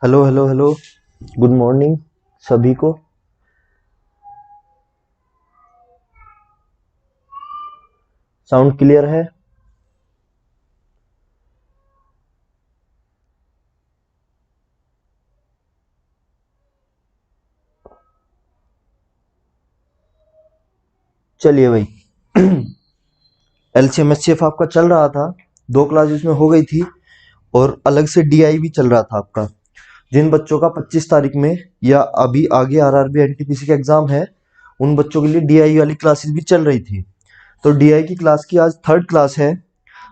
Hello hello hello. Good morning सभी को। Sound clear है? चलिए भाई। एलसीएम एचसीएफ आपका चल रहा था, 2 क्लास में हो गई थी और अलग से डीआई भी चल रहा था आपका। जिन बच्चों का 25 तारीख में या अभी आगे आरआरबी एनटीपीसी का एग्जाम है, उन बच्चों के लिए डीआई वाली क्लासेस भी चल रही थी। तो डीआई की क्लास की आज 3rd क्लास है,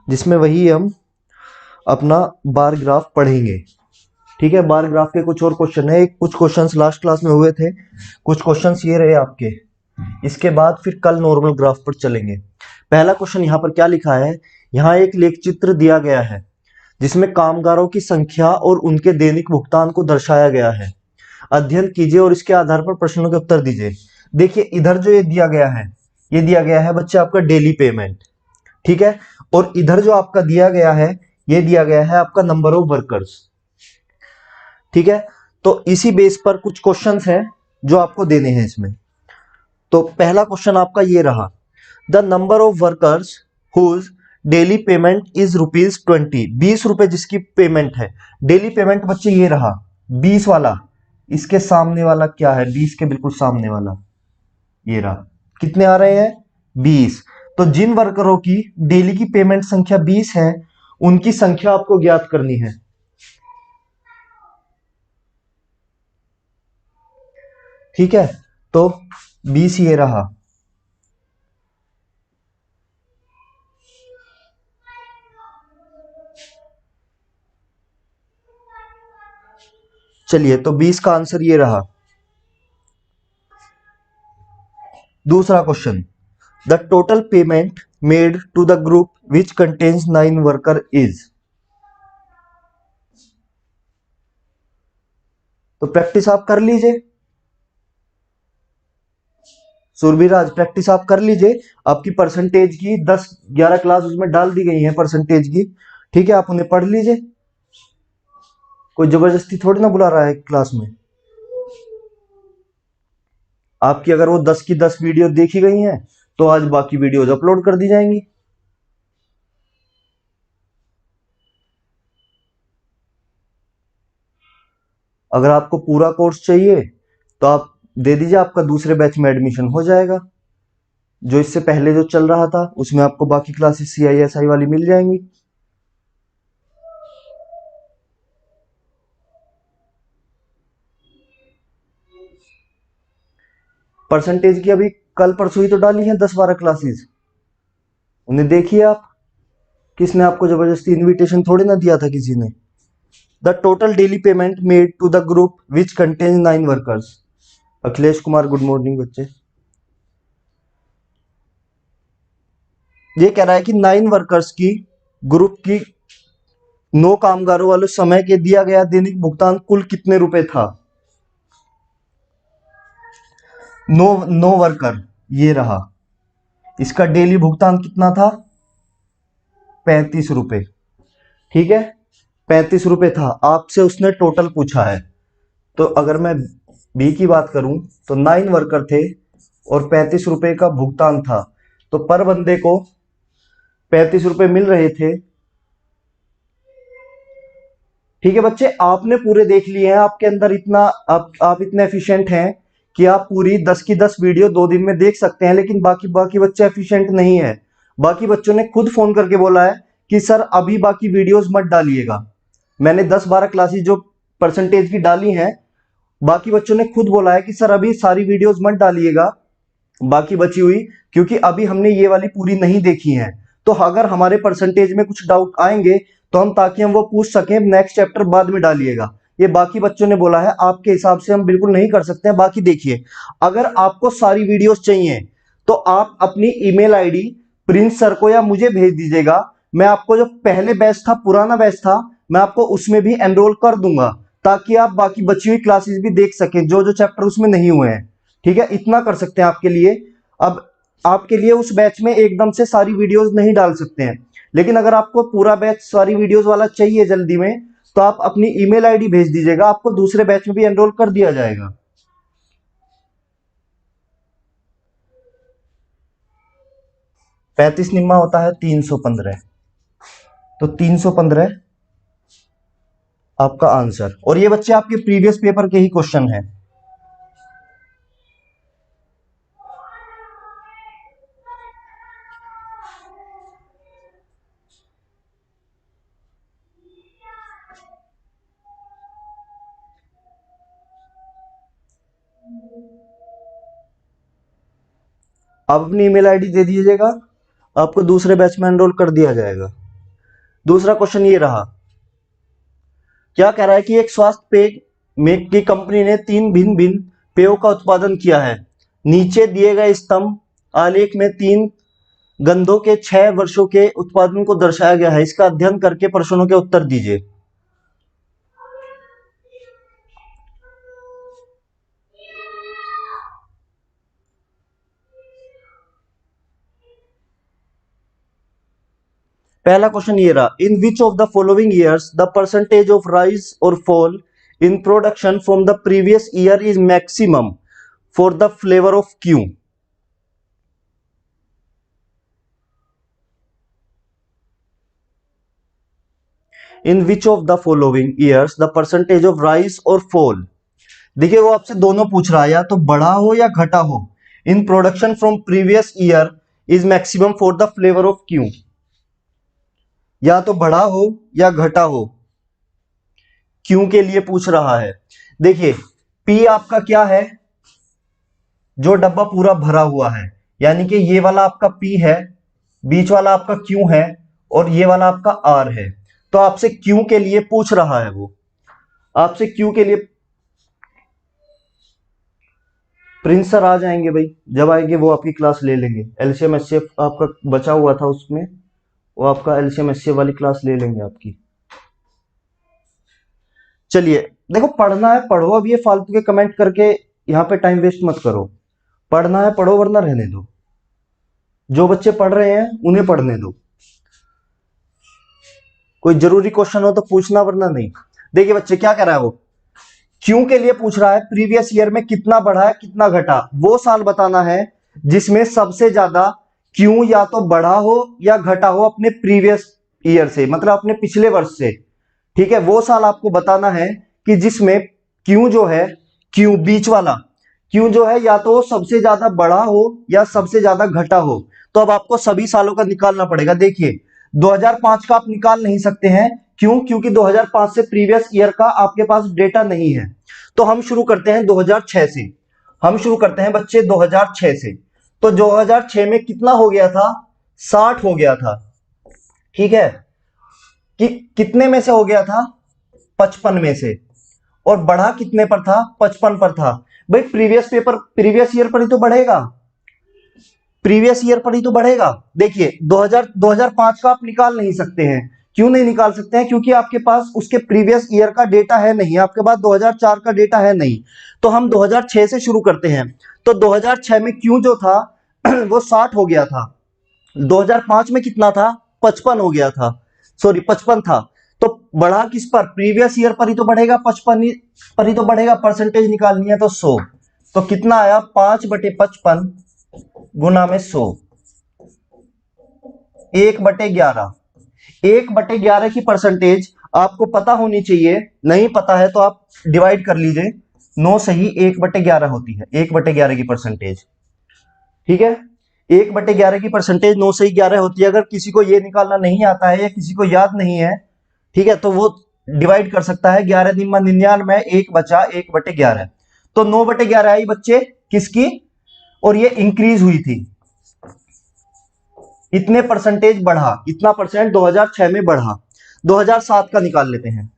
जिसमें वही हम अपना बार ग्राफ पढ़ेंगे। ठीक है, बार ग्राफ के कुछ और क्वेश्चन है, कुछ क्वेश्चंस लास्ट क्लास में हुए थे, कुछ क्वेश्चंस ये रहे आपके। इसके बाद फिर कल नॉर्मल ग्राफ पर चलेंगे। पहला क्वेश्चन यहाँ पर क्या लिखा है, यहाँ एक लेख चित्र दिया गया है जिसमें कामगारों की संख्या और उनके दैनिक भुगतान को दर्शाया गया है। अध्ययन कीजिए और इसके आधार पर प्रश्नों के उत्तर दीजिए। देखिए इधर जो ये दिया गया है, ये दिया गया है बच्चे आपका डेली पेमेंट। ठीक है, और इधर जो आपका दिया गया है, ये दिया गया है आपका नंबर ऑफ वर्कर्स। ठीक है, तो इसी बेस पर कुछ क्वेश्चंस हैं जो आपको देने हैं इसमें। तो पहला क्वेश्चन आपका ये रहा, the number of workers whose daily payment is ₹20। 20 रुपए जिसकी पेमेंट है, डेली पेमेंट बच्चे ये रहा 20 वाला। इसके सामने वाला क्या है, 20 के बिल्कुल सामने वाला ये रहा। कितने आ रहे हैं? 20। तो जिन वर्करों की डेली की पेमेंट संख्या 20 है, उनकी संख्या आपको ज्ञात करनी है। ठीक है, तो 20 ये रहा। चलिए, तो 20 का आंसर ये रहा। दूसरा question, the total payment made to the group which contains 9 worker is. तो प्रैक्टिस आप कर लीजिए, सुरभिराज प्रैक्टिस आप कर लीजिए। आपकी परसेंटेज की 10-11 क्लास उसमें डाल दी गई है परसेंटेज की। ठीक है, आप उन्हें पढ़ लीजिए, कोई जबरदस्ती थोड़ी ना बुला रहा है क्लास में। आपकी अगर वो 10 की 10 वीडियो देखी गई हैं, तो आज बाकी वीडियोज अपलोड कर दी जाएंगी। अगर आपको पूरा कोर्स चाहिए तो आप दे दीजिए, आपका दूसरे बैच में एडमिशन हो जाएगा। जो इससे पहले जो चल रहा था उसमें आपको बाकी क्लासेस CISI वाली मिल जाएंगी। परसेंटेज की अभी कल परसों ही तो डाली है 10-12 क्लासेस, उन्हें देखिए आप। किसने आपको जबरदस्ती इनविटेशन थोड़ी ना दिया था किसी ने। The total daily payment made to the group which contains 9 workers. Akhilesh Kumar good morning बच्चे। ये कह रहा है कि 9 वर्कर्स की ग्रुप की 9 कामगारों वाले समय के दिया गया दैनिक भुगतान कुल कितने रुपए था। 9 वर्कर ये रहा, इसका डेली भुगतान कितना था? 35 रुपए। ठीक है, 35 रुपए था। आपसे उसने टोटल पूछा है। तो अगर मैं बी की बात करूं तो 9 वर्कर थे और 35 रुपए का भुगतान था, तो पर बंदे को 35 रुपए मिल रहे थे। ठीक है बच्चे, आपने पूरे देख लिए हैं, आपके अंदर इतना आप इतने एफिशिएंट हैं कि आप पूरी 10 की 10 वीडियो 2 दिन में देख सकते हैं। लेकिन बाकी बाकी बच्चे एफिशिएंट नहीं है। बाकी बच्चों ने खुद फोन करके बोला है कि सर अभी बाकी वीडियोस मत डालिएगा। मैंने 10-12 क्लासेस जो परसेंटेज की डाली हैं, बाकी बच्चों ने खुद बोला है कि सर अभी सारी वीडियोस मत डालिएगा, बाकी बची हुई, क्योंकि अभी हमने ये वाली पूरी नहीं देखी है। तो अगर हमारे परसेंटेज में कुछ डाउट आएंगे तो हम, ताकि हम वो पूछ सकें, नेक्स्ट चैप्टर बाद में डालिएगा। ये बाकी बच्चों ने बोला है, आपके हिसाब से हम बिल्कुल नहीं कर सकते हैं। बाकी देखिए, अगर आपको सारी वीडियोस चाहिए तो आप अपनी ईमेल आईडी प्रिंस सर को या मुझे भेज दीजिएगा। मैं आपको जो पहले बैच था, पुराना बैच था, मैं आपको उसमें भी एनरोल कर दूंगा, ताकि आप बाकी बची हुई क्लासेस भी देख सकें, जो जो चैप्टर उसमें नहीं हुए हैं। ठीक है, इतना कर सकते हैं आपके लिए। अब आपके लिए उस बैच में एकदम से सारी वीडियोस नहीं डाल सकते हैं, लेकिन अगर आपको पूरा बैच सारी वीडियोस वाला चाहिए जल्दी में, तो आप अपनी ईमेल आईडी भेज दीजिएगा, आपको दूसरे बैच में भी एनरोल कर दिया जाएगा। पैंतीस निम्मा होता है 315, तो 315 आपका आंसर। और ये बच्चे आपके प्रीवियस पेपर के ही क्वेश्चन हैं। आप अपनी ईमेल आईडी दे दीजिएगा, आपको दूसरे बैच में एनरोल कर दिया जाएगा। दूसरा क्वेश्चन ये रहा, क्या कह रहा है कि एक स्वास्थ्य पेय में की कंपनी ने 3 भिन्न भिन्न पेयों का उत्पादन किया है। नीचे दिए गए स्तंभ आलेख में 3 गंधों के 6 वर्षों के उत्पादन को दर्शाया गया है। इसका अध्ययन करके प्रश्नों के उत्तर दीजिए। पहला क्वेश्चन ये रहा, in which of the following years the percentage of rise और fall in production from the previous year is maximum for the flavour of Q. In which of the following years the percentage of rise और fall, देखिए वो आपसे दोनों पूछ रहा है, या तो बढ़ा हो या घटा हो। इन production from previous year is maximum for the flavour of Q, या तो बढ़ा हो या घटा हो, क्यों के लिए पूछ रहा है। देखिए पी आपका क्या है, जो डब्बा पूरा भरा हुआ है, यानी कि ये वाला आपका पी है, बीच वाला आपका क्यू है, और ये वाला आपका आर है। तो आपसे क्यू के लिए पूछ रहा है, वो आपसे क्यू के लिए। प्रिंस सर आ जाएंगे भाई, जब आएंगे वो आपकी क्लास ले लेंगे। एलसीएम एचसीएफ आपका बचा हुआ था उसमें, वो आपका एलसीएम एचसीएफ वाली क्लास ले लेंगे आपकी। चलिए देखो, पढ़ना है पढ़ो, अब ये फालतू के कमेंट करके यहाँ पे टाइम वेस्ट मत करो। पढ़ना है पढ़ो, वरना रहने दो। जो बच्चे पढ़ रहे हैं उन्हें पढ़ने दो। कोई जरूरी क्वेश्चन हो तो पूछना, वरना नहीं। देखिए बच्चे क्या कह रहा है, वो क्यों के लिए पूछ रहा है, प्रीवियस ईयर में कितना बढ़ा है कितना घटा, वो साल बताना है जिसमें सबसे ज्यादा क्यों या तो बढ़ा हो या घटा हो अपने प्रीवियस ईयर से, मतलब अपने पिछले वर्ष से। ठीक है, वो साल आपको बताना है कि जिसमें क्यों जो है, क्यों बीच वाला क्यों जो है या तो सबसे ज्यादा बढ़ा हो या सबसे ज्यादा घटा हो। तो अब आपको सभी सालों का निकालना पड़ेगा। देखिए 2005 का आप निकाल नहीं सकते हैं, क्यों? क्योंकि 2005 से प्रीवियस ईयर का आपके पास डेटा नहीं है। तो हम शुरू करते हैं 2006 से। हम शुरू करते हैं बच्चे 2006 से। तो 2006 में कितना हो गया था? 60 हो गया था। ठीक है, कि कितने में से हो गया था? 55 में से। और बढ़ा कितने पर था? 55 पर था। भाई प्रीवियस ईयर पर ही तो बढ़ेगा, प्रीवियस ईयर पर ही तो बढ़ेगा। देखिए 2005 का आप निकाल नहीं सकते हैं। क्यों नहीं निकाल सकते हैं? क्योंकि आपके पास उसके प्रीवियस ईयर का डेटा है नहीं, आपके पास 2004 का डेटा है नहीं। तो हम 2006 से शुरू करते हैं। तो 2006 में क्यों जो था वो 60 हो गया था। 2005 में कितना था? 55 हो गया था, सॉरी 55 था। तो बढ़ा किस पर? प्रीवियस ईयर पर ही तो बढ़ेगा, 55 पर ही तो बढ़ेगा। परसेंटेज निकालनी है तो 100। तो कितना आया? 5/55 गुना में 100, 1/11। 1/11 की परसेंटेज आपको पता होनी चाहिए, नहीं पता है तो आप डिवाइड कर लीजिए। 9 सही 1/11 होती है, 1/11 की परसेंटेज। ठीक है, 1/11 की परसेंटेज 9 सही 11 होती है। अगर किसी को ये निकालना नहीं आता है या किसी को याद नहीं है, ठीक है, तो वो डिवाइड कर सकता है। 11 निम्मा 99, 1 बचा 1/11। तो 9/11 आई बच्चे किसकी? और ये इंक्रीज हुई थी, इतने परसेंटेज बढ़ा, इतना परसेंट 2006 में बढ़ा। 2007 का निकाल लेते हैं,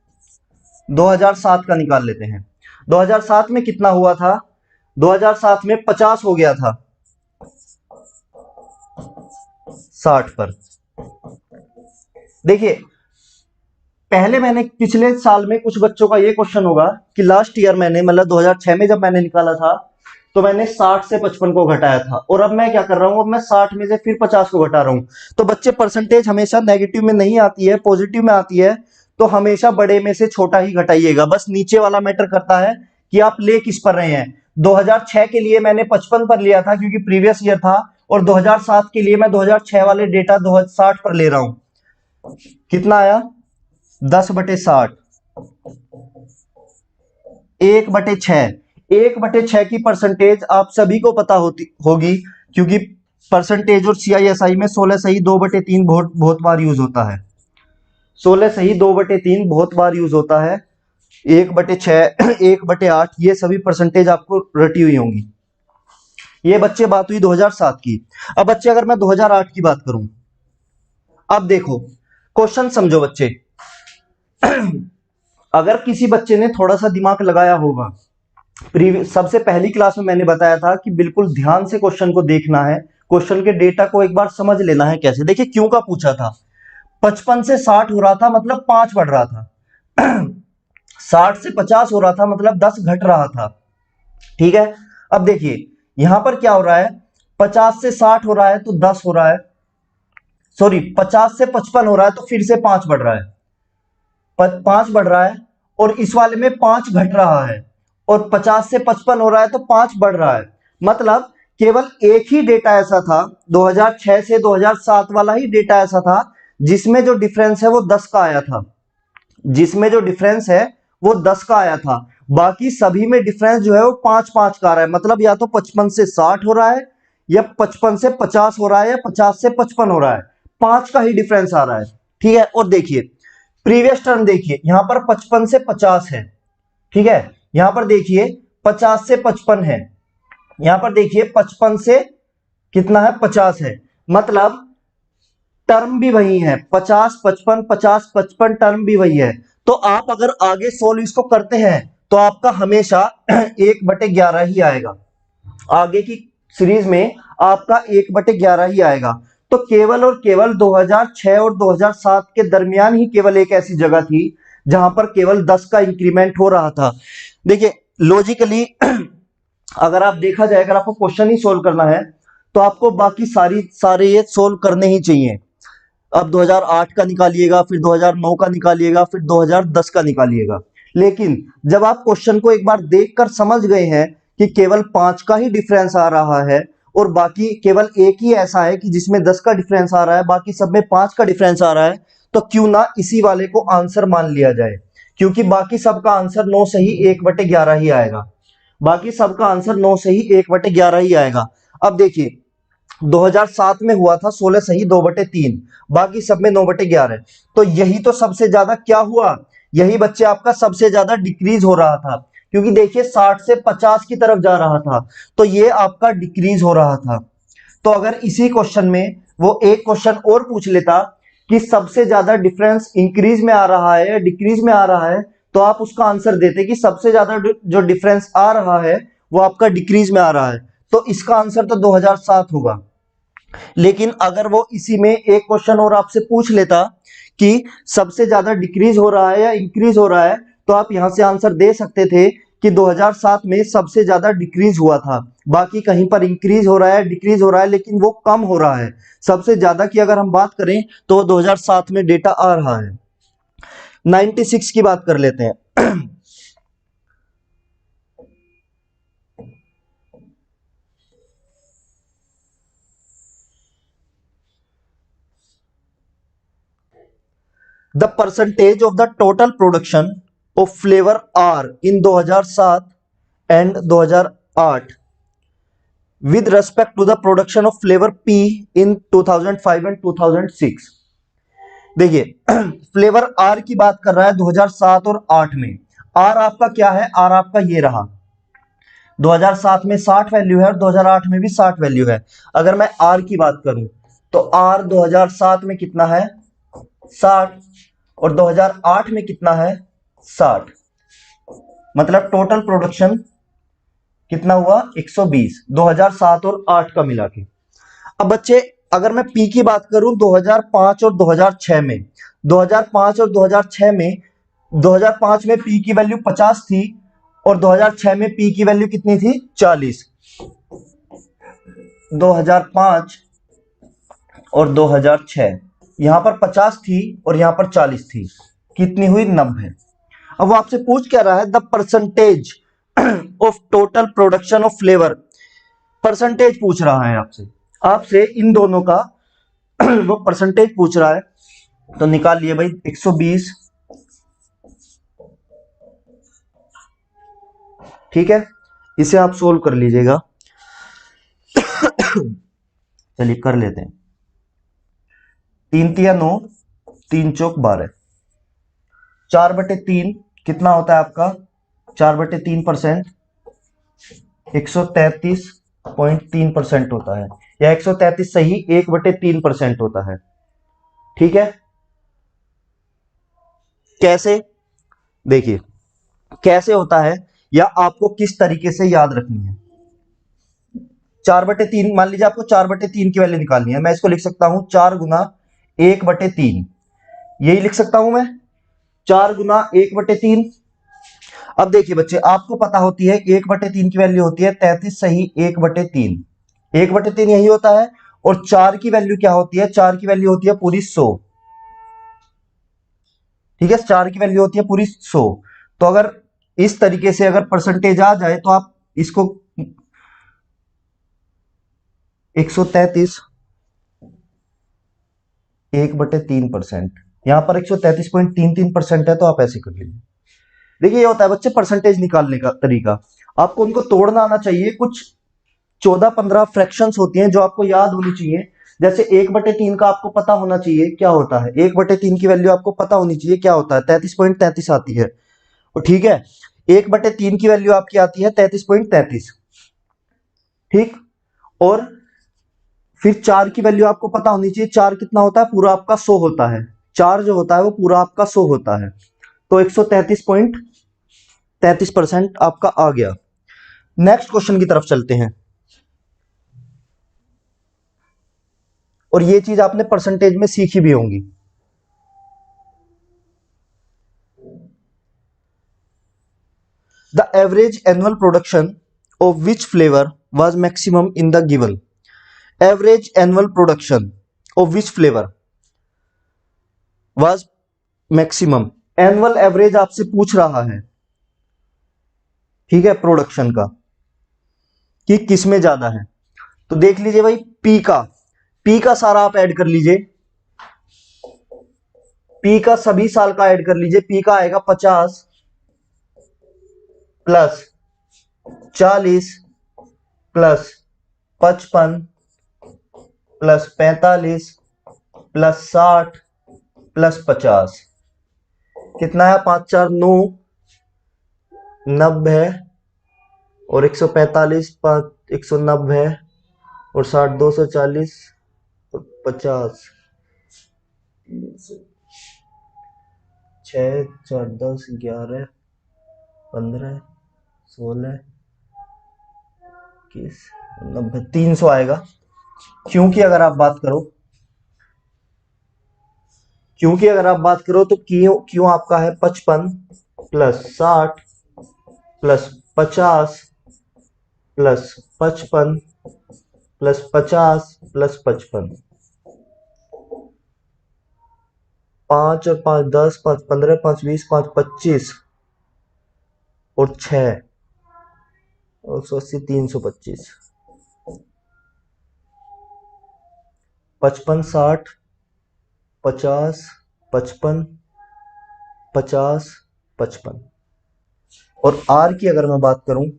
2007 का निकाल लेते हैं। 2007 में कितना हुआ था? 2007 में 50 हो गया था 60 पर। देखिए पहले मैंने पिछले साल में कुछ बच्चों का ये क्वेश्चन होगा कि लास्ट ईयर मैंने, मतलब 2006 में जब मैंने निकाला था तो मैंने 60 से 55 को घटाया था, और अब मैं क्या कर रहा हूं, अब मैं 60 में से फिर 50 को घटा रहा हूं। तो बच्चे परसेंटेज हमेशा नेगेटिव में नहीं आती है, पॉजिटिव में आती है। तो हमेशा बड़े में से छोटा ही घटाइएगा। बस नीचे वाला मैटर करता है कि आप ले किस पर रहे हैं। 2006 के लिए मैंने 55 पर लिया था क्योंकि प्रीवियस ईयर था, और 2007 के लिए मैं 2006 वाले डेटा 60 पर ले रहा हूं। कितना आया? 10/60, 1/6। 1/6 की परसेंटेज आप सभी को पता होगी, क्योंकि परसेंटेज और CISI में 16 सही 2/3 बहुत बार यूज होता है। 16 सही 2/3 बहुत बार यूज होता है। 1/6, 1/8, ये सभी परसेंटेज आपको रटी हुई होंगी। ये बच्चे बात हुई 2007 की। अब बच्चे अगर मैं 2008 की बात करूं, अब देखो क्वेश्चन समझो बच्चे। अगर किसी बच्चे ने थोड़ा सा दिमाग लगाया होगा, सबसे पहली क्लास में मैंने बताया था कि बिल्कुल ध्यान से क्वेश्चन को देखना है, क्वेश्चन के डेटा को एक बार समझ लेना है कैसे। देखिए क्यों का पूछा था, 55 से 60 हो रहा था मतलब 5 बढ़ रहा था। 60 से 50 हो रहा था मतलब 10 घट रहा था। ठीक है, अब देखिए यहां पर क्या हो रहा है, 50 से 60 हो रहा है तो 10 हो रहा है, सॉरी 50 से 55 हो रहा है तो फिर से 5 बढ़ रहा है, 5 बढ़ रहा है, और इस वाले में 5 घट रहा है, और 50 से 55 हो रहा है तो 5 बढ़ रहा है। मतलब केवल एक ही डेटा ऐसा था, 2006 से 2007 वाला ही डेटा ऐसा था जिसमें जो डिफरेंस है वो 10 का आया था, जिसमें जो डिफरेंस है वो 10 का आया था। बाकी सभी में डिफरेंस जो है वो 5-5 का आ रहा है। मतलब या तो 55 से 60 हो रहा है, या 55 से 50 हो रहा है, या 50 से 55 हो रहा है, 5 का ही डिफरेंस आ रहा है। ठीक है, और देखिए प्रीवियस टर्म देखिए, यहां पर 55 से 50 है। ठीक है, यहां पर देखिए 50 से 55 है, यहां पर देखिए 55 से कितना है, 50 है। मतलब टर्म भी वही है, 50 55 50 55 टर्म भी वही है। तो आप अगर आगे सोल्व इसको करते हैं तो आपका हमेशा 1/11 ही आएगा। आगे की सीरीज में आपका 1/11 ही आएगा। तो केवल और केवल 2006 और 2007 के दरमियान ही केवल एक ऐसी जगह थी जहां पर केवल 10 का इंक्रीमेंट हो रहा था। देखिए लॉजिकली अगर आप देखा जाए, अगर आपको क्वेश्चन ही सोल्व करना है तो आपको बाकी सारे ये सोल्व करने ही चाहिए। अब 2008 का निकालिएगा, फिर 2009 का निकालिएगा, फिर 2010 का निकालिएगा। लेकिन जब आप क्वेश्चन को एक बार देखकर समझ गए हैं कि केवल 5 का ही डिफरेंस आ रहा है, और बाकी केवल एक ही ऐसा है कि जिसमें 10 का डिफरेंस आ रहा है, बाकी सब में 5 का डिफरेंस आ रहा है, तो क्यों ना इसी वाले को आंसर मान लिया जाए, क्योंकि बाकी सबका आंसर 9 से ही 1/11 ही आएगा। बाकी सबका आंसर 9 से ही 1/11 ही आएगा। अब देखिए 2007 में हुआ था 16 सही 2/3, बाकी सब में 9/11। तो यही तो सबसे ज्यादा क्या हुआ, यही बच्चे आपका सबसे ज्यादा डिक्रीज हो रहा था, क्योंकि देखिए 60 से 50 की तरफ जा रहा था, तो ये आपका डिक्रीज हो रहा था। तो अगर इसी क्वेश्चन में वो एक क्वेश्चन और पूछ लेता कि सबसे ज्यादा डिफरेंस इंक्रीज में आ रहा है या डिक्रीज में आ रहा है, तो आप उसका आंसर देते कि सबसे ज्यादा जो डिफरेंस आ रहा है वो आपका डिक्रीज में आ रहा है, तो इसका आंसर तो 2007 होगा। लेकिन अगर वो इसी में एक क्वेश्चन और आपसे पूछ लेता कि सबसे ज्यादा डिक्रीज हो रहा है या इंक्रीज हो रहा है, तो आप यहां से आंसर दे सकते थे कि 2007 में सबसे ज्यादा डिक्रीज हुआ था, बाकी कहीं पर इंक्रीज हो रहा है, डिक्रीज हो रहा है, लेकिन वो कम हो रहा है। सबसे ज्यादा की अगर हम बात करें तो 2007 में डेटा आ रहा है। 96 की बात कर लेते हैं। The percentage of the total production of flavor R in 2007 and 2008 with respect to the production of flavor P in 2005 and 2006। देखिए फ्लेवर R की बात कर रहा है 2007 और 8 में। R आपका क्या है, R आपका ये रहा, 2007 में 60 वैल्यू है और 2008 में भी 60 वैल्यू है। अगर मैं R की बात करूं तो R 2007 में कितना है, 60, और 2008 में कितना है, 60। मतलब टोटल प्रोडक्शन कितना हुआ, 120, 2007 और 8 का मिला के। अब बच्चे अगर मैं P की बात करूं 2005 और 2006 में, 2005 और 2006 में, 2005 में P की वैल्यू 50 थी और 2006 में P की वैल्यू कितनी थी, 40। 2005 और 2006 यहां पर 50 थी और यहां पर 40 थी। कितनी हुई? 90। अब वो आपसे पूछ क्या रहा है? The percentage of total production of flavour, percentage पूछ रहा है आपसे, आपसे इन दोनों का वो परसेंटेज पूछ रहा है। तो निकाल लिए भाई 120, ठीक है, इसे आप सोल्व कर लीजिएगा। चलिए कर लेते हैं। 3 तिया 9, 3 चौक 12, 4/3 कितना होता है आपका? 4/3%, 133.3% होता है, या 133 सही 1/3% होता है, ठीक है। कैसे? देखिए कैसे होता है, या आपको किस तरीके से याद रखनी है। 4/3, मान लीजिए आपको 4/3 की वैल्यू निकालनी है, मैं इसको लिख सकता हूं 4 गुना 1/3, यही लिख सकता हूं मैं, 4 गुना 1/3। अब देखिए बच्चे, आपको पता होती है 1/3 की वैल्यू होती है 33 सही 1/3, 1/3 यही होता है। और 4 की वैल्यू क्या होती है? 4 की वैल्यू होती है पूरी 100, ठीक है, 4 की वैल्यू होती है पूरी 100। तो अगर इस तरीके से अगर परसेंटेज आ जाए तो आप इसको 133 1/3%, यहां पर 133.33% है, तो आप ऐसे कर लीजिए। देखिए ये होता है बच्चे परसेंटेज निकालने का तरीका, आपको उनको तोड़ना आना चाहिए। कुछ 14-15 फ्रैक्शंस होती हैं जो आपको याद होनी चाहिए। जैसे 1/3 का आपको पता होना चाहिए क्या होता है, 1/3 की वैल्यू आपको पता होनी चाहिए क्या होता है, 33.33 आती है, और ठीक है 1/3 की वैल्यू आपकी आती है 33.33, ठीक। और फिर 4 की वैल्यू आपको पता होनी चाहिए, 4 कितना होता है? पूरा आपका 100 होता है, 4 जो होता है वो पूरा आपका 100 होता है। तो 133.33% आपका आ गया। नेक्स्ट क्वेश्चन की तरफ चलते हैं, और ये चीज आपने परसेंटेज में सीखी भी होंगी। The average annual production of which flavour was maximum in the given. Average annual production of which flavour was maximum, annual average आपसे पूछ रहा है, ठीक है, प्रोडक्शन का, कि किस में ज्यादा है। तो देख लीजिए भाई, पी का सारा आप ऐड कर लीजिए, पी का सभी साल का ऐड कर लीजिए। पी का आएगा 50 plus 40 plus 55 plus 45 plus 60 plus 50, कितना है? 5 4 9, 90 और 145, 5 190 और 60 240 और 50, 6 4 10 11 15 16 21 90, 300 आएगा। क्योंकि अगर आप बात करो, तो क्यों आपका है 55 plus 60 plus 50 plus 55 plus 50 plus 55, 5 और 5 10, 5 15, 5 20, 5 25 और 6 और 180 325, 55 60 50 55 50 55। और आर की अगर मैं बात करूं,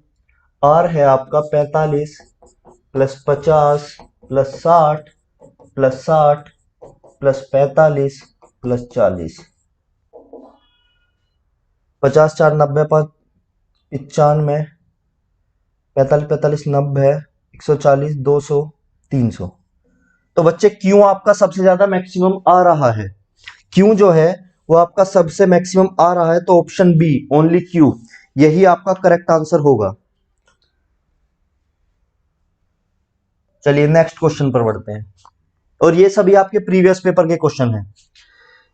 आर है आपका 45 plus 50 plus 60 plus 60 plus 45 plus 40, 50 4 90 5 95, 45 45 90, 140 200 300। तो बच्चे क्यों आपका सबसे ज्यादा मैक्सिमम आ रहा है, क्यों जो है वो आपका सबसे मैक्सिमम आ रहा है, तो ऑप्शन बी ओनली क्यू, यही आपका करेक्ट आंसर होगा। चलिए नेक्स्ट क्वेश्चन पर बढ़ते हैं, और ये सभी आपके प्रीवियस पेपर के क्वेश्चन हैं।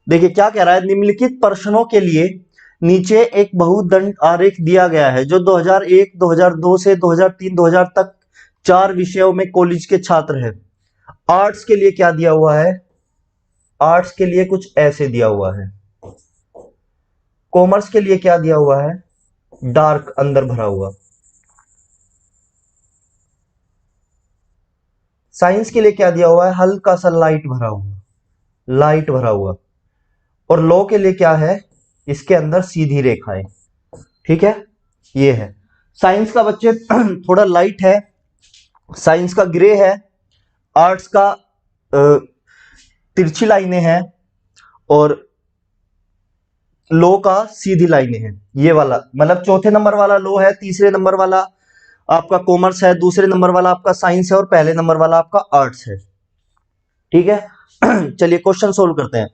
देखिए क्या कह रहा है, निम्नलिखित प्रश्नों के लिए नीचे एक बहुदंड आरेख दिया गया है जो 2001 2002 से 2003 2000 तक 4 विषयों में कॉलेज के छात्र हैं। आर्ट्स के लिए क्या दिया हुआ है? आर्ट्स के लिए कुछ ऐसे दिया हुआ है, कॉमर्स के लिए क्या दिया हुआ है? डार्क, अंदर भरा हुआ। साइंस के लिए क्या दिया हुआ है? हल्का सा लाइट भरा हुआ, लाइट भरा हुआ। और लॉ के लिए क्या है? इसके अंदर सीधी रेखाएं। ठीक है, ये है। साइंस का बच्चे थोड़ा लाइट है, साइंस का ग्रे है, आर्ट्स का तिरछी लाइनें हैं, और लो का सीधी लाइनें हैं। ये वाला मतलब चौथे नंबर वाला लो है, तीसरे नंबर वाला आपका कॉमर्स है, दूसरे नंबर वाला आपका साइंस है, और पहले नंबर वाला आपका आर्ट्स है। ठीक है। चलिए क्वेश्चन सोल्व करते हैं।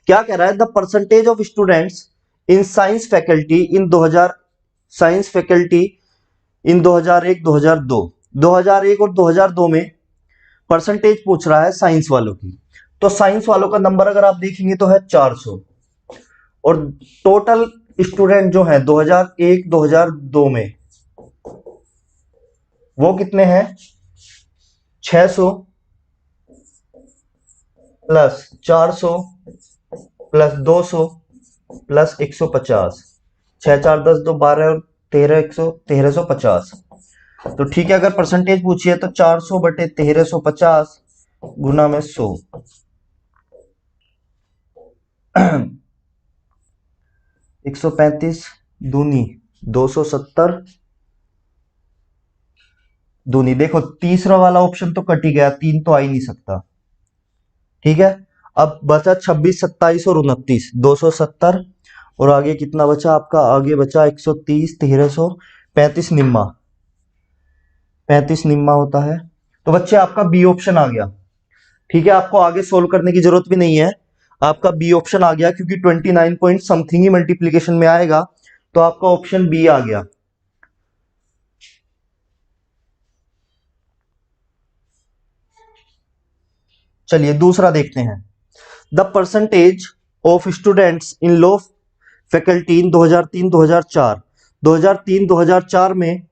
क्या कह रहा है? The percentage of students in science faculty in 2000, science faculty in 2001 2002, 2001 और 2002 में परसेंटेज पूछ रहा है साइंस वालों की। तो साइंस वालों का नंबर अगर आप देखेंगे तो है 400, और टोटल स्टूडेंट जो है 2001 2002 में वो कितने हैं? 600 प्लस 400 प्लस 200 प्लस 150। 6 4 10 2 12 और 13 100 1350। तो ठीक है, अगर परसेंटेज पूछिए तो 400 बटे 1350 गुना में 100। 135 दूनी 270 दूनी। देखो तीसरा वाला ऑप्शन तो कट ही गया, 3 तो आ ही नहीं सकता। ठीक है, अब बचा 26 27 और 29, 270, और आगे कितना बचा आपका? आगे बचा 130 1335 निम्मा, 35 निम्मा होता है। तो बच्चे आपका बी ऑप्शन आ गया। ठीक है, आपको आगे सोल्व करने की जरूरत भी नहीं है, आपका बी ऑप्शन आ गया, क्योंकि 29 पॉइंट समथिंग ही मल्टीप्लीकेशन में आएगा, तो आपका ऑप्शन बी आ गया। चलिए दूसरा देखते हैं। The percentage of students in law faculty in 2003 2004, 2003 2004 में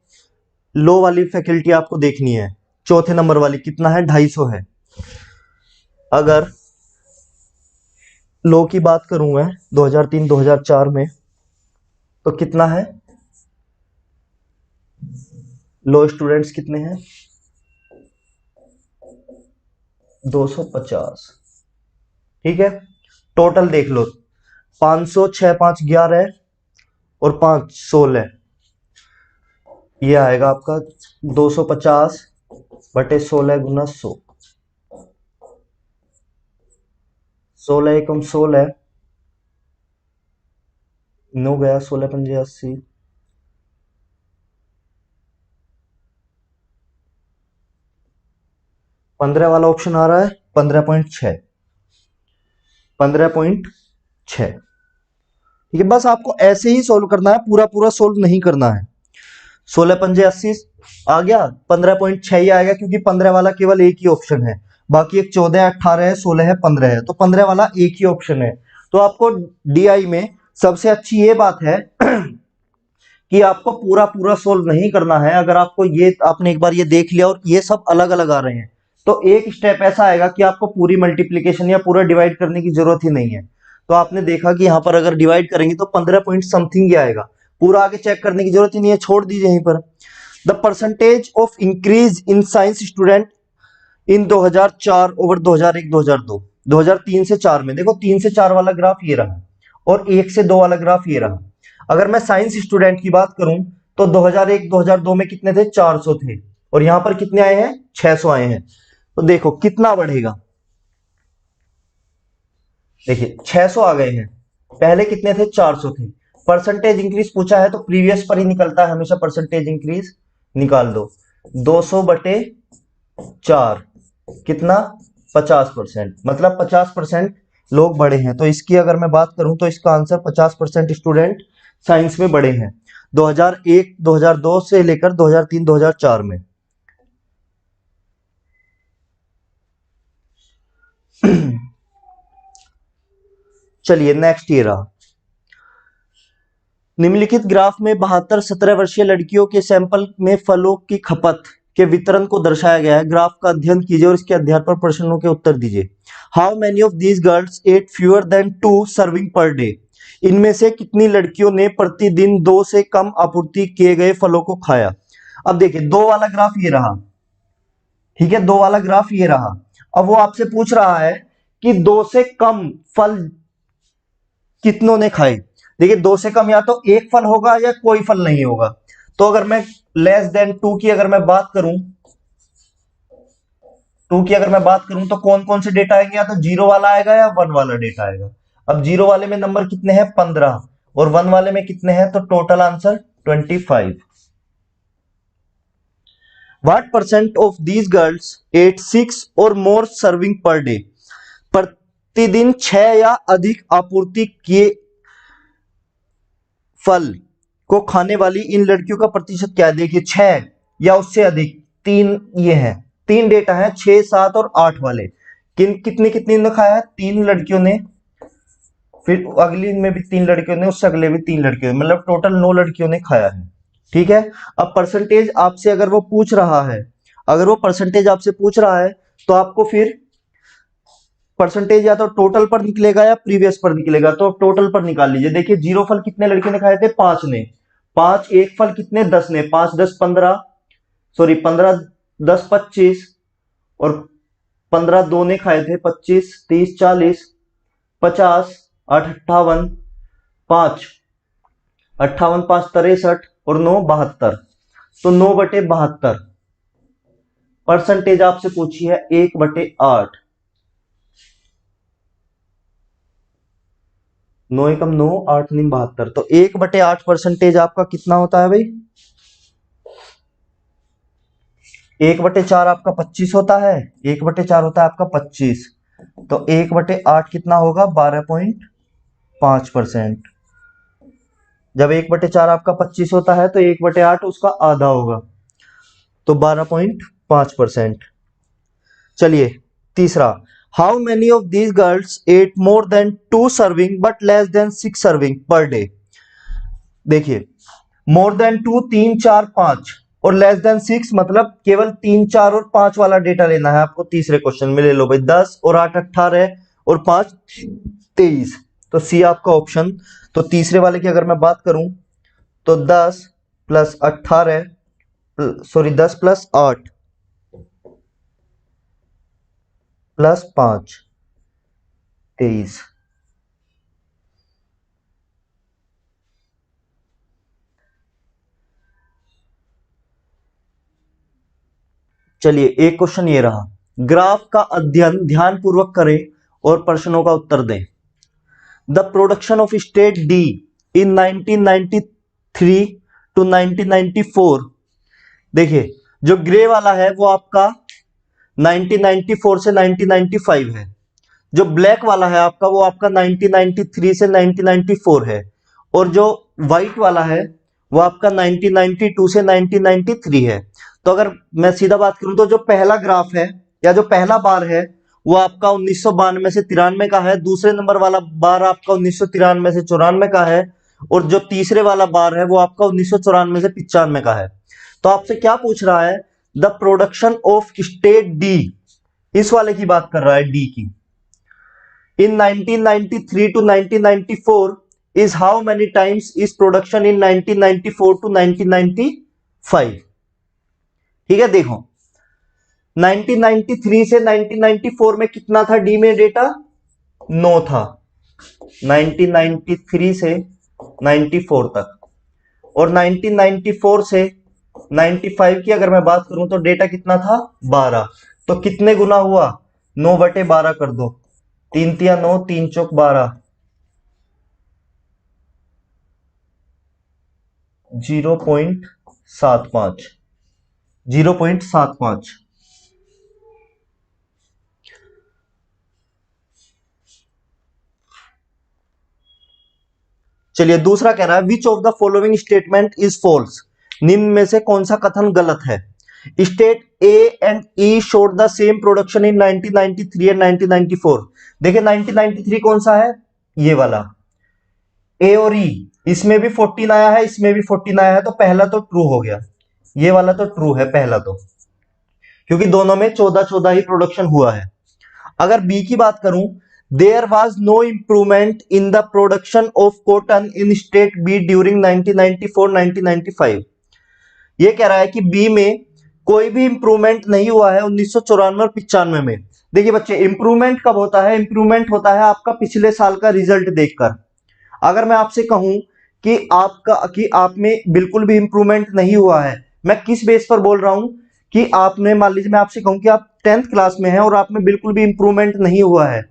लो वाली फैकल्टी आपको देखनी है, चौथे नंबर वाली। कितना है? 250 है। अगर लो की बात करूं मैं 2003 2004 में, तो कितना है? लो स्टूडेंट्स कितने हैं? 250। ठीक है, टोटल देख लो, 500 6 5 11 और 5 16, ये आएगा आपका 250 बटे 16 गुना 100। 16 एकम 16, 9 गया, 16 पंजे 80, 15 वाला ऑप्शन आ रहा है 15.6, 15.6। ठीक है, बस आपको ऐसे ही सोल्व करना है, पूरा पूरा सोल्व नहीं करना है। 16 पंजे 80 आ गया, 15.6 ही आएगा, क्योंकि 15 वाला केवल एक ही ऑप्शन है, बाकी एक 14 18 है, 16 है, 15 है, तो 15 वाला एक ही ऑप्शन है। तो आपको डीआई में सबसे अच्छी ये बात है कि आपको पूरा पूरा सोल्व नहीं करना है। अगर आपको ये, आपने एक बार ये देख लिया और ये सब अलग अलग आ रहे हैं, तो एक स्टेप ऐसा आएगा कि आपको पूरी मल्टीप्लीकेशन या पूरा डिवाइड करने की जरूरत ही नहीं है। तो आपने देखा कि यहां पर अगर डिवाइड करेंगे तो 15 पॉइंट समथिंग ही आएगा, पूरा आगे चेक करने की जरूरत ही नहीं है, छोड़ दीजिए यहीं पर। The percentage of increase in science student in 2004 over 2001 2002, 2003 से 4 में। देखो 3 से 4 वाला ग्राफ ये रहा, और 1 से 2 वाला ग्राफ ये रहा। अगर मैं साइंस स्टूडेंट की बात करूं तो 2001 2002 में कितने थे? 400 थे, और यहां पर कितने आए हैं? 600 आए हैं। तो देखो कितना बढ़ेगा, देखिए 600 आ गए हैं, पहले कितने थे? 400 थे। परसेंटेज इंक्रीज पूछा है तो प्रीवियस पर ही निकलता है हमेशा, परसेंटेज इंक्रीज निकाल दो। 200 बटे 4 कितना? 50%, मतलब 50% लोग बढ़े हैं। तो इसकी अगर मैं बात करूं तो इसका आंसर 50% स्टूडेंट साइंस में बढ़े हैं 2001 2002 से लेकर 2003 2004 में। चलिए नेक्स्ट ये रहा। निम्नलिखित ग्राफ में 72 17 वर्षीय लड़कियों के सैंपल में फलों की खपत के वितरण को दर्शाया गया है। ग्राफ का अध्ययन कीजिए और इसके आधार पर प्रश्नों के उत्तर दीजिए। How many of these girls ate fewer than 2 serving per day? इनमें से कितनी लड़कियों ने प्रतिदिन 2 से कम आपूर्ति किए गए फलों को खाया। अब देखिए 2 वाला ग्राफ ये रहा, ठीक है, 2 वाला ग्राफ ये रहा। अब वो आपसे पूछ रहा है कि 2 से कम फल कितनों ने खाए। देखिए 2 से कम या तो एक फल होगा या कोई फल नहीं होगा। तो अगर मैं लेस देन 2 की अगर मैं बात करूं, 2 की अगर मैं बात करूं तो कौन कौन से डेटा आएंगे, या तो 0 वाला आएगा या 1 वाला डेटा आएगा। अब 0 वाले में नंबर कितने हैं 15 और 1 वाले में कितने हैं, तो total answer 25। What percent of these girls ate 6 or more serving per day? प्रतिदिन 6 या अधिक आपूर्ति किए फल को खाने वाली इन लड़कियों का प्रतिशत क्या है। देखिए 6 या उससे अधिक, 3 ये है, 3 डेटा है, 6, 7 और 8 वाले। कितनी कितनी ने खाया है, 3 लड़कियों ने, फिर अगली में भी 3 लड़कियों ने, उससे अगले भी 3 लड़कियों ने, मतलब टोटल 9 लड़कियों ने खाया है। ठीक है। अब परसेंटेज आपसे अगर वो पूछ रहा है, अगर वो परसेंटेज आपसे पूछ रहा है तो आपको फिर परसेंटेज या तो टोटल पर निकलेगा या प्रीवियस पर निकलेगा। तो टोटल पर निकाल लीजिए। देखिए 0 फल कितने लड़के ने खाए थे, 5 ने। 5 एक फल कितने, 10 ने। 5 10 15, सॉरी 15 10 25 और 15 2 ने खाए थे 25 30 40 50 8 58 5 58 5 63 और 9 72। तो 9/72 परसेंटेज आपसे पूछी है 1/8। 9 एकम 9 8 9 72, तो 1/8 परसेंटेज आपका कितना होता है भाई, 1/4 आपका 25 होता है, 1/4 होता है आपका 25। तो 1/8 कितना होगा, 12.5%। जब 1/4 आपका 25 होता है तो 1/8 उसका आधा होगा, तो 12.5%। चलिए तीसरा, how many of these girls ate more than 2 serving but less than 6 serving per day. देखिए मोर देन 2 3 4 5 और लेस देन 6 मतलब केवल 3 4 और 5 वाला डेटा लेना है आपको तीसरे क्वेश्चन में। ले लो भाई, 10 और 8 18 और 5 23, तो सी आपका ऑप्शन। तो तीसरे वाले की अगर मैं बात करूं तो 10 प्लस 18, सॉरी 10 प्लस 8 प्लस 5 23। चलिए एक क्वेश्चन ये रहा, ग्राफ का अध्ययन ध्यानपूर्वक करें और प्रश्नों का उत्तर दें। The production of state D in 1993 to 1994। देखिए जो ग्रे वाला है वो आपका 1994 से 1995 है, जो ब्लैक वाला है आपका वो आपका 1993 से 1994 है, और जो व्हाइट वाला है वो आपका 1992 से 1993 है। तो अगर मैं सीधा बात करूं तो जो पहला ग्राफ है या जो पहला बार है वो आपका 1992 से 93 का है, दूसरे नंबर वाला बार आपका 1993 से 94 का है, और जो तीसरे वाला बार है वो आपका 1994 से 95 का है। तो आपसे क्या पूछ रहा है, the production of state D, इस वाले की बात कर रहा है, डी की, in 1993 to 1994 is how many times is production in 1994 to 1995। ठीक है, देखो 1993 से 1994 में कितना था डी में डेटा, 9 था 1993 से 94 तक, और 1994 से 95 की अगर मैं बात करूं तो डेटा कितना था 12। तो कितने गुना हुआ, 9/12 कर दो, 3 तिया 9 3 चौक 12, 0.75 0.75। चलिए दूसरा कह रहा है which of the following statement is false. निम्न में से कौन सा कथन गलत है। State A and E showed the same production in 1993 and 1994। देखिए 1993 कौन सा है, ये वाला ए और ई, इसमें भी 14 आया है, इसमें भी 14 आया है, तो पहला तो ट्रू हो गया, ये वाला तो ट्रू है पहला तो, क्योंकि दोनों में 14 14 ही प्रोडक्शन हुआ है। अगर बी की बात करूं, there was no improvement in the production of cotton in state B during 1994-1995। ये कह रहा है कि बी में कोई भी इंप्रूवमेंट नहीं हुआ है 1994 और 95 में। देखिए बच्चे, इंप्रूवमेंट कब होता है? इंप्रूवमेंट होता है आपका पिछले साल का रिजल्ट देखकर। अगर मैं आपसे कहूं कि आप में बिल्कुल भी इंप्रूवमेंट नहीं हुआ है, मैं किस बेस पर बोल रहा हूं कि आपने, मान लीजिए मैं आपसे कहूं कि आप 10th क्लास में हैं और आप में बिल्कुल भी इंप्रूवमेंट नहीं हुआ है,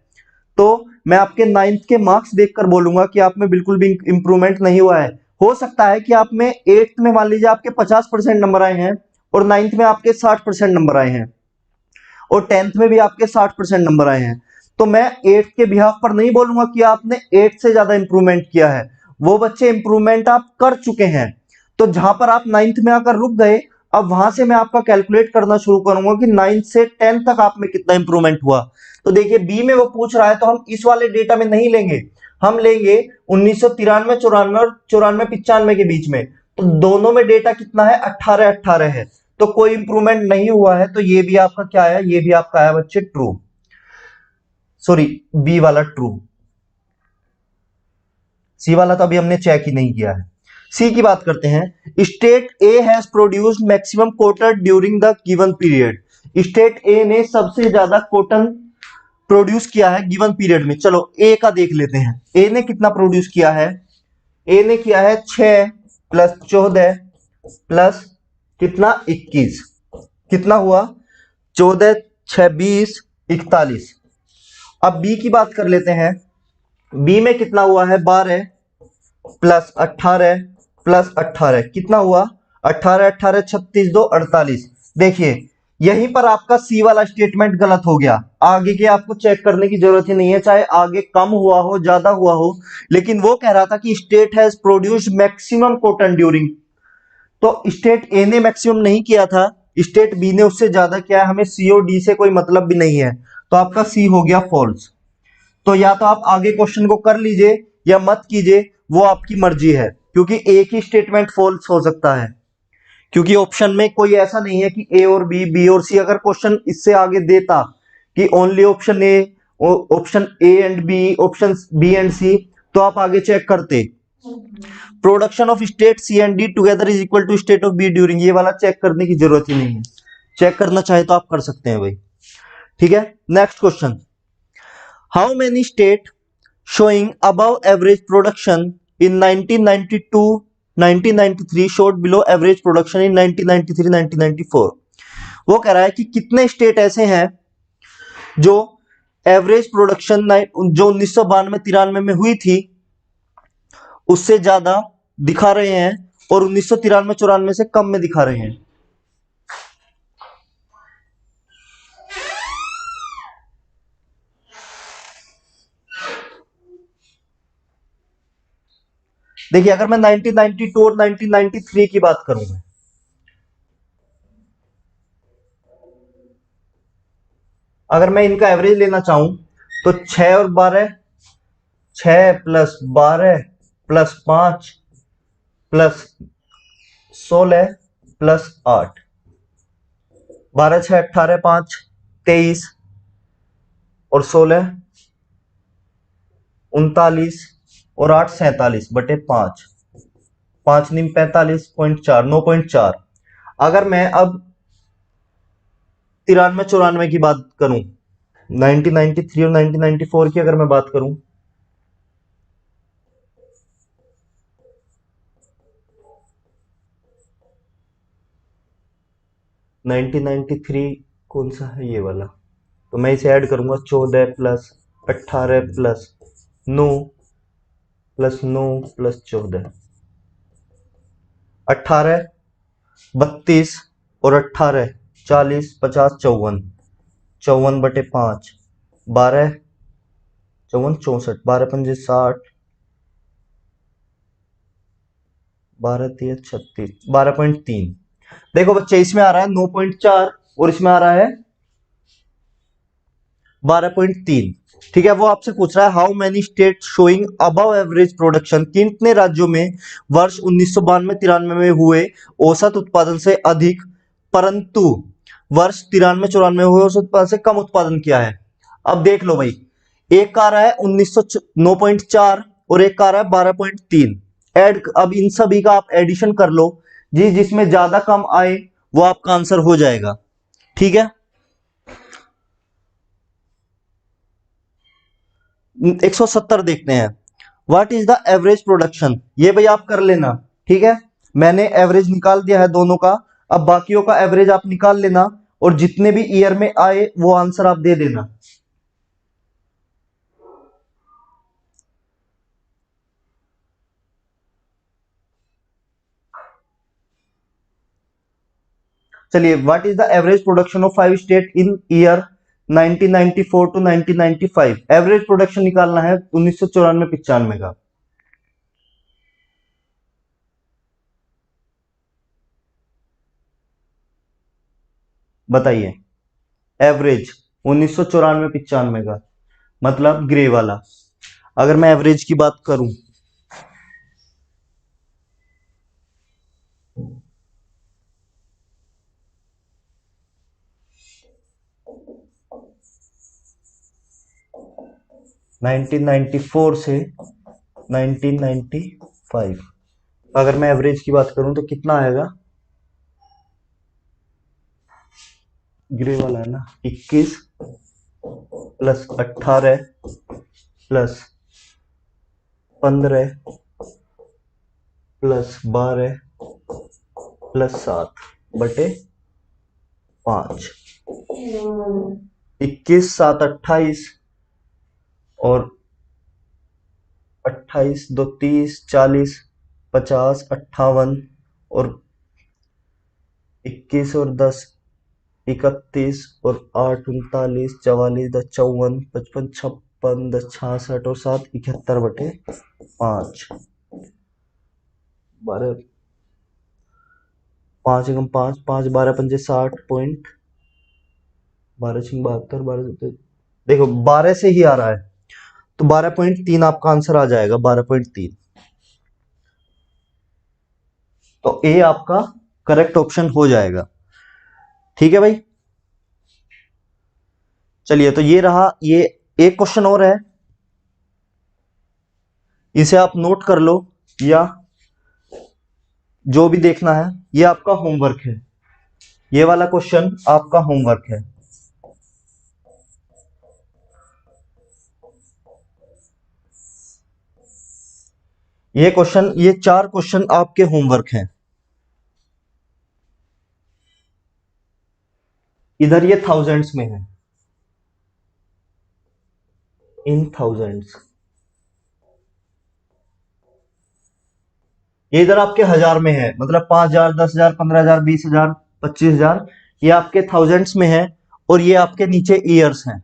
तो मैं आपके 9th के मार्क्स देखकर बोलूंगा कि आप में बिल्कुल भी इंप्रूवमेंट नहीं हुआ है। हो सकता है कि आप में 8th में मान लीजिए आपके 50% नंबर आए हैं और 9th में आपके 60% नंबर आए हैं और 10th में भी आपके 60% नंबर आए हैं, तो मैं 8th के बिहाफ पर नहीं बोलूंगा कि आपने 8th से ज्यादा इंप्रूवमेंट किया है। वो बच्चे इंप्रूवमेंट आप कर चुके हैं, तो जहां पर आप 9th में आकर रुक गए, अब वहां से मैं आपका कैलकुलेट करना शुरू करूंगा कि 9th से 10th तक आप में कितना इंप्रूवमेंट हुआ। तो देखिए बी में वो पूछ रहा है, तो हम इस वाले डेटा में नहीं लेंगे, हम लेंगे 1993, 94 और 94, 95 के बीच में। तो दोनों में डेटा कितना है? 18 18 है, तो कोई इंप्रूवमेंट नहीं हुआ है, तो ये भी आपका क्या है? ये भी आपका है बच्चे ट्रू, सॉरी बी वाला ट्रू। सी वाला तो अभी हमने चेक ही नहीं किया है। सी की बात करते हैं। State A has produced maximum cotton during the given period. State A ने सबसे ज्यादा कॉटन प्रोड्यूस किया है गिवन पीरियड में। चलो ए का देख लेते हैं, ए ने कितना प्रोड्यूस किया है? ए ने किया है 6 प्लस 14 प्लस कितना 21, कितना हुआ? 14 6 20 41। अब बी की बात कर लेते हैं। बी में कितना हुआ है? 12 प्लस 18 प्लस 18, कितना हुआ? 18 18 36 2 48। देखिए यहीं पर आपका सी वाला स्टेटमेंट गलत हो गया। आगे के आपको चेक करने की जरूरत ही नहीं है, चाहे आगे कम हुआ हो ज्यादा हुआ हो, लेकिन वो कह रहा था कि state has produced maximum cotton during, तो स्टेट ए ने मैक्सिमम नहीं किया था, स्टेट बी ने उससे ज्यादा किया है। हमें सी और डी से कोई मतलब भी नहीं है, तो आपका सी हो गया फॉल्स। तो या तो आप आगे क्वेश्चन को कर लीजिए या मत कीजिए, वो आपकी मर्जी है, क्योंकि एक ही स्टेटमेंट फॉल्स हो सकता है, क्योंकि ऑप्शन में कोई ऐसा नहीं है कि ए और बी, बी और सी। अगर क्वेश्चन इससे आगे देता कि only option A, option A and B, option B and C, तो आप आगे चेक करते। Production of state C and D together is equal to state of B during, ये वाला चेक करने की जरूरत ही नहीं है। चेक करना चाहे तो आप कर सकते हैं भाई, ठीक है। Next question, how many state showing above average production in 1992 1993 showed below average production in 1993 1994। वो कह रहा है कि कितने स्टेट ऐसे हैं जो एवरेज प्रोडक्शन जो 1992 93 में हुई थी उससे ज्यादा दिखा रहे हैं और 1993 94 से कम में दिखा रहे हैं। देखिए अगर मैं 1992 और 1993 की बात करूं, अगर मैं इनका एवरेज लेना चाहूं तो 6 और 12, 6 प्लस 12 प्लस 5 प्लस 16 प्लस 8, 12 6 18 5 23 और 16 39 और 8 47 बटे 5, 5 नीम 45.4 9.4। अगर मैं अब 93 94 की बात करूं, 1993 और 1994 की अगर मैं बात करूं, (1993) कौन सा है? ये वाला। तो मैं इसे ऐड करूंगा, 14 प्लस 18 प्लस 9 प्लस 9 प्लस 14, 18 32 और 18 40 50 54, 54 बटे 5, 12 54 64, 12 पंजे 60, 12 3 36, 12.3। देखो बच्चे इसमें आ रहा है 9.4 और इसमें आ रहा है 12.3, ठीक है। वो आपसे पूछ रहा है how many state showing above average production, कितने राज्यों में वर्ष 1992 93 में हुए औसत उत्पादन से अधिक परंतु वर्ष 93 94 हुए औसत उत्पादन से कम उत्पादन किया है। अब देख लो भाई, एक का आ रहा है 1909.4 और एक का आ रहा है 12.3। ऐड, अब इन सभी का आप एडिशन कर लो जी, जिसमें ज्यादा कम आए वो आपका आंसर हो जाएगा। ठीक है, 170 देखते हैं। What is the average production, ये भाई आप कर लेना। ठीक है, मैंने एवरेज निकाल दिया है दोनों का, अब बाकियों का एवरेज आप निकाल लेना और जितने भी ईयर में आए वो आंसर आप दे देना। चलिए, what is the average production of 5 state in year 1994 to 1995। Average production निकालना है 1994-95 का। बताइए, एवरेज 1994-95 का मतलब ग्रे वाला। अगर मैं एवरेज की बात करूं, नाइनटीन नाइनटी फोर से 1995, अगर मैं एवरेज की बात करूं तो कितना आएगा? ग्रे वाला है ना, 21 प्लस 18 प्लस 15 प्लस 12 प्लस 7/5। 21, 7, 28 और 28, 2, 30, 40, 50, 58 और 21 और 10, 31 और 8, 39, 44, 10, 54, 55, 56, 10, 66 और 7, 71/5। 12, 5 एकम 5, 5, 12 पंजे 60 12 छिंग 72, 12 देखो 12 से ही आ रहा है तो 12.3 आपका आंसर आ जाएगा, 12.3। तो ए आपका करेक्ट ऑप्शन हो जाएगा। ठीक है भाई, चलिए तो ये रहा, ये एक क्वेश्चन और है, इसे आप नोट कर लो या जो भी देखना है, ये आपका होमवर्क है। ये वाला क्वेश्चन आपका होमवर्क है। ये क्वेश्चन, ये 4 क्वेश्चन आपके होमवर्क हैं। इधर ये थाउजेंड्स में है, इन थाउजेंड्स। ये इधर आपके हजार में है, मतलब 5,000, 10,000, 15,000, 20,000, 25,000, ये आपके थाउजेंड्स में है और ये आपके नीचे ईयर्स हैं।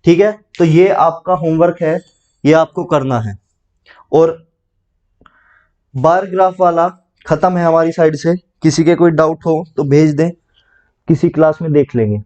ठीक है, तो ये आपका होमवर्क है, ये आपको करना है। और बार ग्राफ वाला खत्म है हमारी साइड से। किसी के कोई डाउट हो तो भेज दें, किसी क्लास में देख लेंगे।